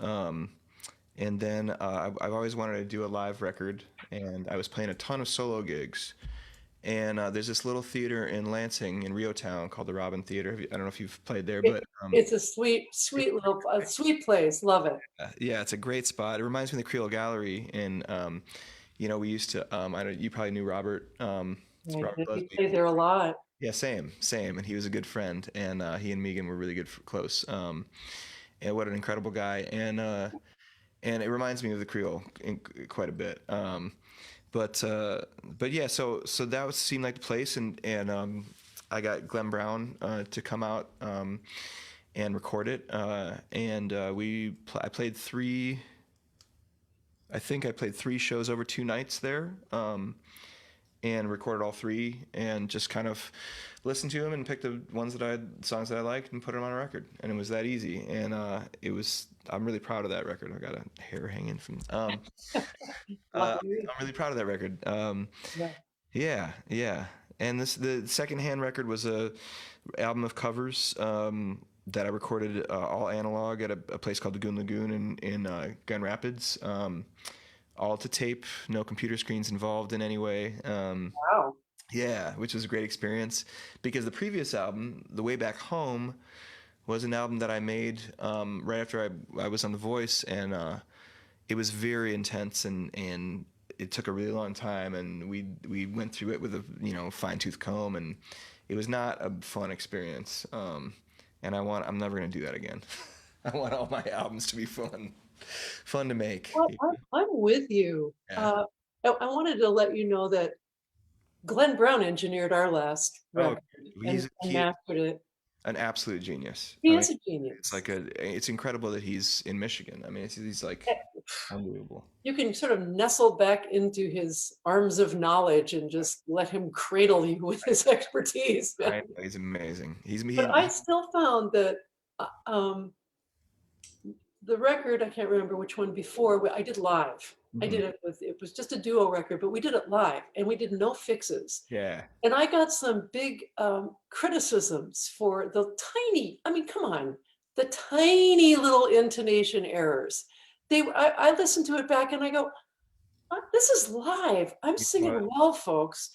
And then I've always wanted to do a live record, and I was playing a ton of solo gigs. And there's this little theater in Lansing, in Rio Town, called the Robin Theater. I don't know if you've played there, It, but it's a sweet, it's sweet little, sweet place. Love it. yeah, it's a great spot. It reminds me of the Creole Gallery, and we used to. I don't. You probably knew Robert. It's I Robert did. You Busby. played there a lot. Yeah, same. And he was a good friend, and he and Megan were really good, close. And what an incredible guy. And it reminds me of the Creole quite a bit. But yeah, so that seemed like the place, and I got Glenn Brown to come out and record it, and I played I think I played 3 shows over 2 nights there, and recorded all 3, and just kind of listened to them and picked the ones that I had songs that I liked and put them on a record, and it was that easy. And it was I'm really proud of that record. I got a hair hanging from. Luckily. I'm really proud of that record. Yeah. Yeah, yeah. And the secondhand record was a album of covers that I recorded all analog at a place called the Goon Lagoon in Gun Rapids. All to tape, no computer screens involved in any way. Wow. Yeah, which was a great experience because the previous album, The Way Back Home, was an album that I made right after I was on The Voice, and it was very intense, and it took a really long time, and we went through it with a fine tooth comb, and it was not a fun experience. And I'm never gonna do that again. I want all my albums to be fun to make. Well, I'm with you. Yeah. I wanted to let you know that Glenn Brown engineered our last Oh, record he's and mastered it. an absolute genius. He I mean, is a genius. it's incredible that he's in Michigan. I mean, he's like unbelievable. You can sort of nestle back into his arms of knowledge and just let him cradle you with his expertise. I know, he's amazing. But I still found that uh, um, the record, I can't remember which one before, I did live. I did it was just a duo record, but we did it live and we did no fixes. Yeah. And I got some big criticisms for the tiny, I mean, come on, the tiny little intonation errors. I listened to it back and I go, this is live. I'm singing well, folks.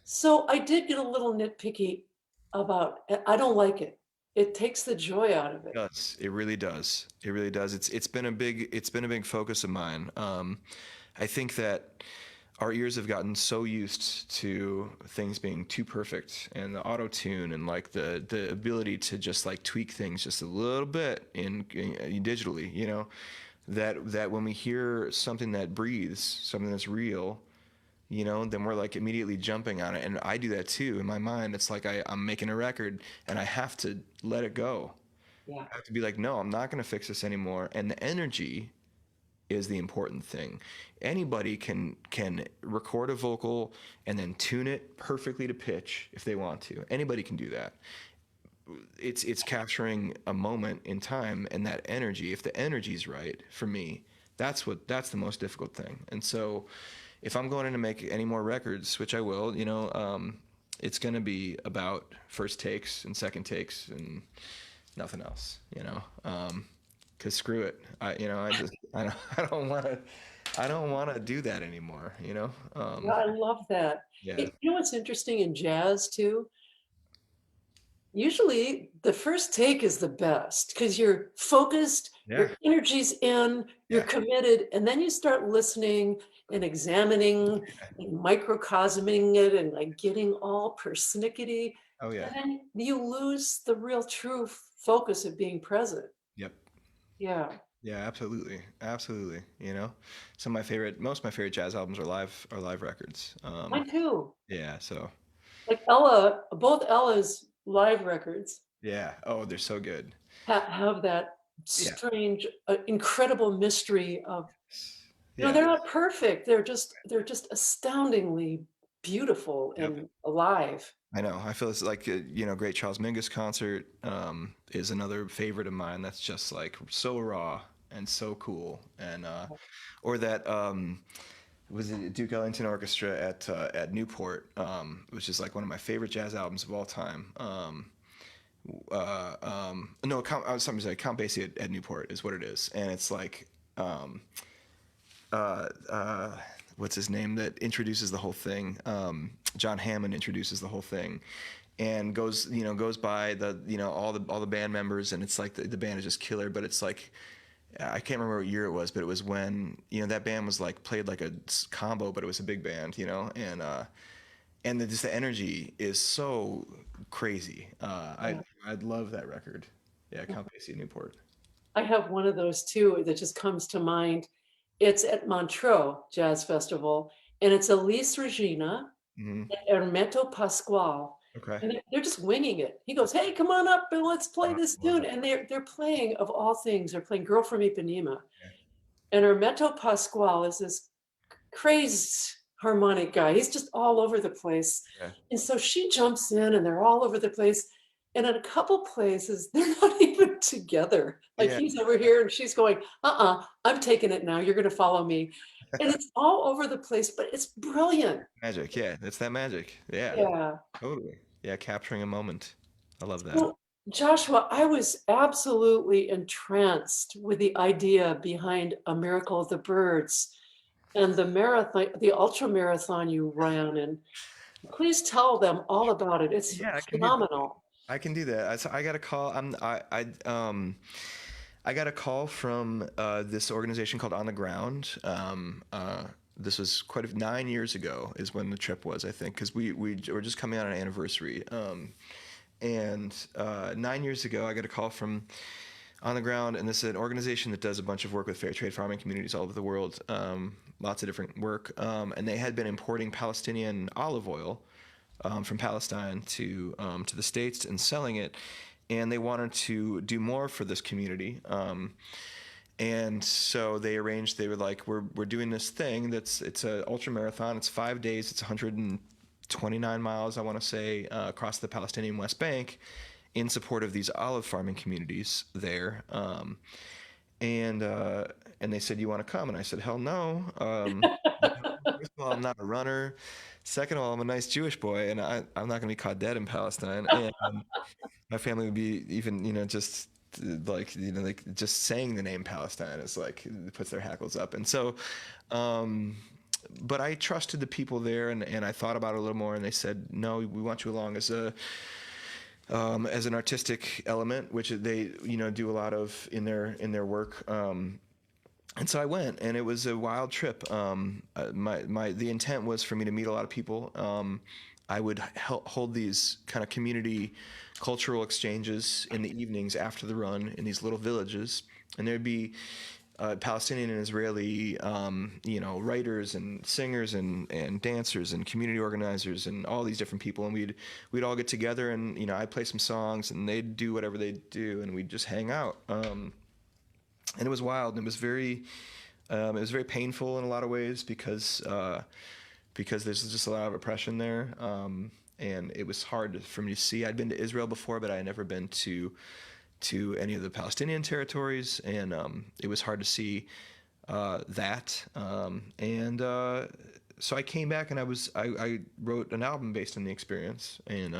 So I did get a little nitpicky about, I don't like it. It takes the joy out of it. It does. It really does. It really does. It's been a big focus of mine. I think that our ears have gotten so used to things being too perfect, and the auto tune, and like the ability to just like tweak things just a little bit in digitally, that when we hear something that breathes, something that's real, then we're like immediately jumping on it. And I do that too in my mind. It's like I'm making a record and I have to let it go. Yeah. I have to be like, no, I'm not going to fix this anymore. And the energy is the important thing. Anybody can record a vocal and then tune it perfectly to pitch if they want to. Anybody can do that. It's capturing a moment in time, and that energy, if the energy's right, for me, that's the most difficult thing. And so if I'm going in to make any more records, which I will, it's going to be about first takes and second takes and nothing else, because screw it. I don't want to do that anymore, Yeah, I love that. Yeah. You know what's interesting in jazz too? Usually the first take is the best because you're focused, your energy's in, you're committed, and then you start listening and examining and microcosming it and like getting all persnickety. Oh yeah. And then you lose the real true focus of being present. Yep. Yeah. Yeah, absolutely. Absolutely. Most of my favorite jazz albums are live records. Mine too. Yeah, so Like both Ella's live records yeah. Oh, they're so good. have that Yeah. strange, incredible mystery of, Yeah. they're not perfect. They're just astoundingly beautiful and alive. I know. I feel it's like Great Charles Mingus concert is another favorite of mine. That's just like so raw and so cool, and or that was it Duke Ellington Orchestra at Newport, which is like one of my favorite jazz albums of all time. No, I was something like Count Basie at Newport is what it is, and it's like what's his name that introduces the whole thing? John Hammond introduces the whole thing, and goes by the all the band members, and it's like the band is just killer, but it's like I can't remember what year it was, but it was when that band was like played like a combo, but it was a big band, and just the energy is so crazy. I'd love that record. Yeah, Count Basie at Newport. I have one of those too that just comes to mind. It's at Montreux Jazz Festival, and it's Elise Regina and Hermeto Pasquale. Okay. And they're just winging it. He goes, "Hey, come on up and let's play this tune." And they're playing, of all things, they're playing "Girl from Ipanema." And Hermeto Pasquale is this crazy harmonic guy. He's just all over the place. Yeah. And so she jumps in and they're all over the place. And in a couple places, they're not even together. Like Yeah. he's over here and she's going, I'm taking it now. You're going to follow me. And it's all over the place, but it's brilliant. Magic. Yeah. It's that magic. Yeah. Yeah. Totally. Yeah. Capturing a moment. I love that. So, Joshua, I was absolutely entranced with the idea behind A Miracle of the Birds and the marathon, the ultra marathon you ran. And please tell them all about it. It's Yeah, I can do that. phenomenal. I can do that. So I got a call. I got a call from this organization called On the Ground. This was 9 years ago is when the trip was, I think, because we were just coming on an anniversary. And 9 years ago, I got a call from On the Ground, and this is an organization that does a bunch of work with fair trade farming communities all over the world, lots of different work. And they had been importing Palestinian olive oil from Palestine to the States and selling it, and they wanted to do more for this community. And so they arranged. They were like, "We're doing this thing. It's a ultra marathon. It's 5 days. It's 129 miles, I want to say, across the Palestinian West Bank, in support of these olive farming communities there." And they said, "You want to come?" And I said, "Hell no. First of all, I'm not a runner. Second of all, I'm a nice Jewish boy, and I'm not going to be caught dead in Palestine. And my family would be even, just like just saying the name Palestine is like it puts their hackles up. And so, but I trusted the people there, and I thought about it a little more, and they said, no, we want you along as an artistic element, which they do a lot of in their work. And so I went, and it was a wild trip. The intent was for me to meet a lot of people. I would hold these kind of community cultural exchanges in the evenings after the run in these little villages, and there'd be Palestinian and Israeli, writers and singers and dancers and community organizers and all these different people, and we'd all get together, and I'd play some songs, and they'd do whatever they'd do, and we'd just hang out. And it was wild, and it was very painful in a lot of ways because there's just a lot of oppression there, and it was hard for me to see. I'd been to Israel before, but I had never been to any of the Palestinian territories, and it was hard to see that. So I came back, and I wrote an album based on the experience, and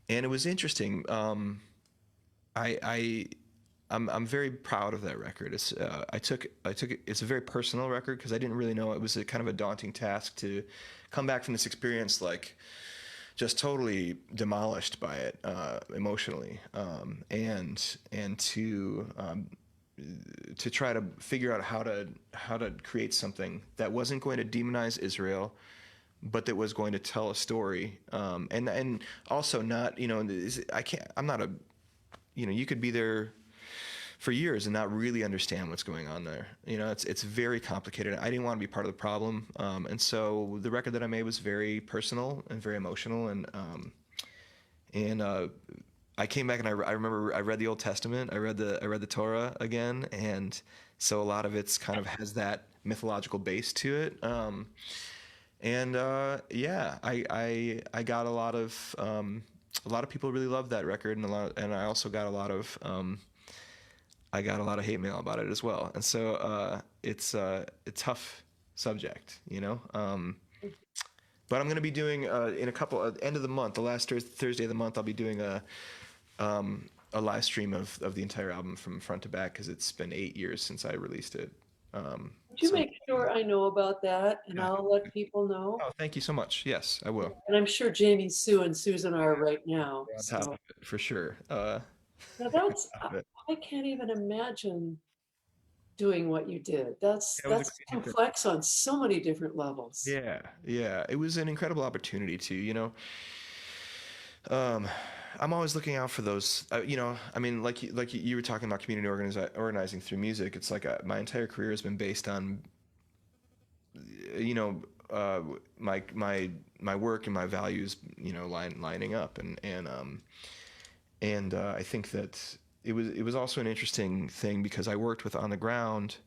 it was interesting. I'm very proud of that record. I took it. It's a very personal record because I didn't really know. It was kind of a daunting task to come back from this experience like just totally demolished by it emotionally, and to try to figure out how to create something that wasn't going to demonize Israel, but that was going to tell a story, and also not I'm not a you could be there for years and not really understand what's going on there. It's very complicated. I didn't want to be part of the problem, and so the record that I made was very personal and very emotional, and I came back, and I remember I read the Old Testament, I read the Torah again, and so a lot of it's kind of has that mythological base to it, yeah, I got a lot of people really loved that record, and I also got a lot of hate mail about it as well, and so it's a tough subject, But I'm going to be doing in a couple end of the month, the last Thursday of the month, I'll be doing a live stream of the entire album from front to back because it's been 8 years since I released it. Would you make sure I know about that, and Yeah. I'll let people know? Oh, thank you so much. Yes, I will. And I'm sure Jamie, Sue, and Susan are right now. On top So of it, for sure. now that's Top of it. I can't even imagine doing what you did. Yeah, it was a That's crazy trip. complex on so many different levels. Yeah. It was an incredible opportunity to. Um, I'm always looking out for those. I mean, like you were talking about community organizing through music. It's like my entire career has been based on, my work and my values, lining up, and I think that it was also an interesting thing because I worked with On the Ground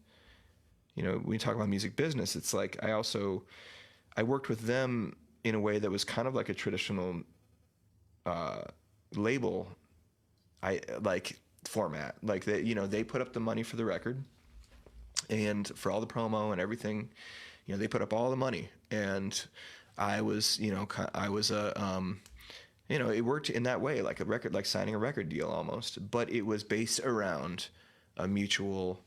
when you talk about music business, it's like I worked with them in a way that was kind of like a traditional uh, label, I like format. Like they put up the money for the record and for all the promo and everything. They put up all the money, and I was, I was a, it worked in that way, like a record, like signing a record deal almost, but it was based around a mutual,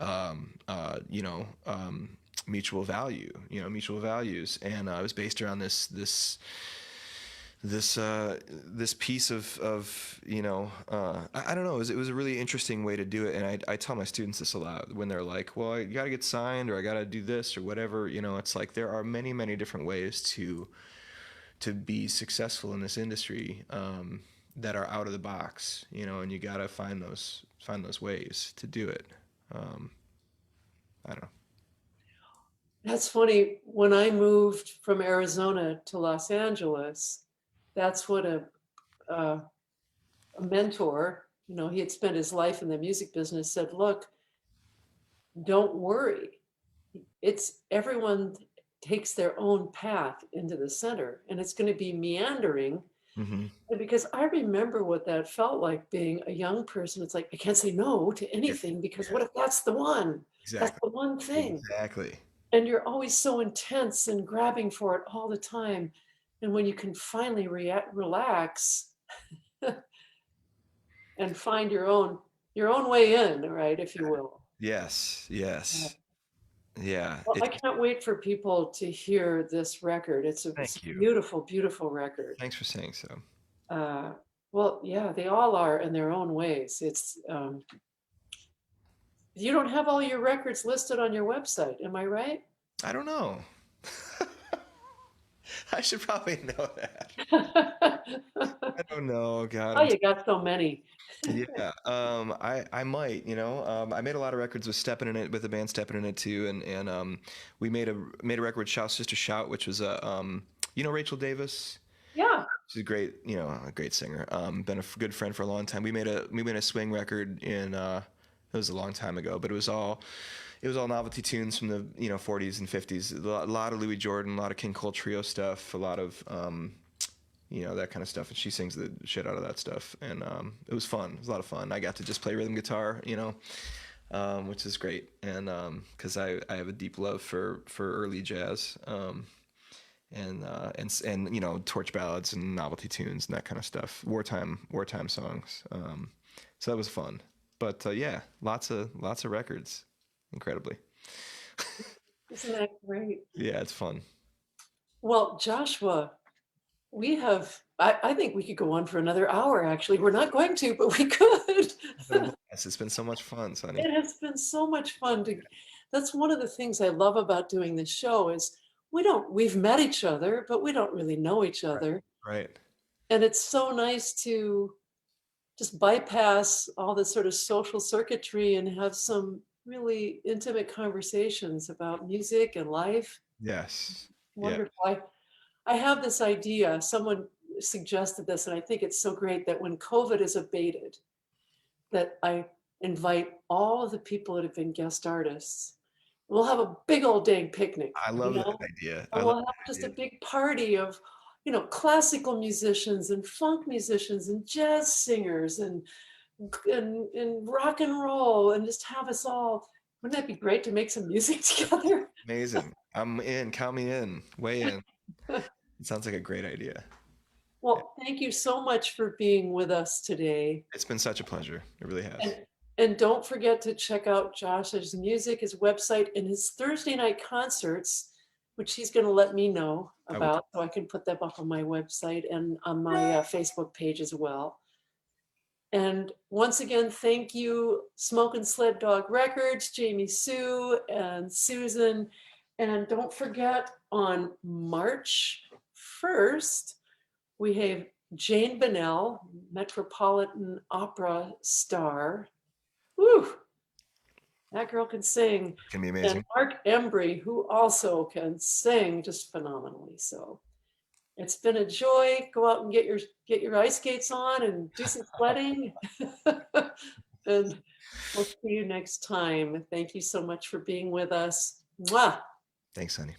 you know, mutual value, mutual values, and it was based around this piece of I don't know, it was a really interesting way to do it, and I tell my students this a lot when they're like, well, I got to get signed or I got to do this or whatever. It's like there are many different ways to be successful in this industry, that are out of the box, and you got to find those ways to do it. um, I don't know. That's funny. When I moved from Arizona to Los Angeles, that's what a mentor, he had spent his life in the music business, said, look, don't worry. It's everyone takes their own path into the center, and it's going to be meandering. Mm-hmm. And because I remember what that felt like being a young person. It's like, I can't say no to Yeah, anything because yeah, what if that's the one? That's exactly, the one thing. exactly. And you're always so intense and grabbing for it all the time. And when you can finally relax and find your own way in, right, if you will. Yes, Uh, yes, yeah. Well, I can't wait for people to hear this record. It's a Thank you. beautiful, beautiful record. Thanks for saying so. Uh, well, yeah, they all are in their own ways. You don't have all your records listed on your website, am I right? I don't know. I should probably know that. I don't know. God, Oh, you got so many. yeah. I might. I made a lot of records with Steppin' in it, with the band Steppin' in it too, and we made a record with Shout Sister Shout, which was Rachel Davis. Yeah. She's a great, a great singer. Been a good friend for a long time. We made a swing record it was a long time ago, but it was all novelty tunes from the 40s and 50s. A lot of Louis Jordan, a lot of King Cole Trio stuff, a lot of that kind of stuff. And she sings the shit out of that stuff, and it was fun. It was a lot of fun. I got to just play rhythm guitar, which is great, and because I have a deep love for early jazz. And torch ballads and novelty tunes and that kind of stuff, wartime songs. So that was fun. But yeah, lots of records, incredibly. Isn't that great? Yeah, it's fun. Well, Joshua, I think we could go on for another hour, actually. We're not going to, but we could. It's been so much fun, Sunny. It has been so much fun that's one of the things I love about doing this show is we've met each other, but we don't really know each other. Right. And it's so nice to just bypass all this sort of social circuitry and have some really intimate conversations about music and life. Yes. Yeah. Wonderful. I have this idea, someone suggested this, and I think it's so great that when COVID is abated, that I invite all of the people that have been guest artists. We'll have a big old dang picnic. I love that idea. And we'll have just a big party of, classical musicians and funk musicians and jazz singers and rock and roll, and just have us all. Wouldn't that be great to make some music together? Amazing. I'm in. Count me in. Way in. It sounds like a great idea. Well, thank you so much for being with us today. It's been such a pleasure. It really has. And don't forget to check out Josh's music, his website, and his Thursday night concerts, which he's going to let me know about, so I can put them up on my website and on my Facebook page as well. And once again, thank you, Smokin' Sled Dog Records, Jamie Sue and Susan. And don't forget, on March 1st, we have Jane Bennell, Metropolitan Opera star. Woo! That girl can sing. It can be amazing. And Mark Embry, who also can sing just phenomenally. So it's been a joy. Go out and get your ice skates on and do some sledding. And We'll see you next time. Thank you so much for being with us. Mwah. Thanks, honey.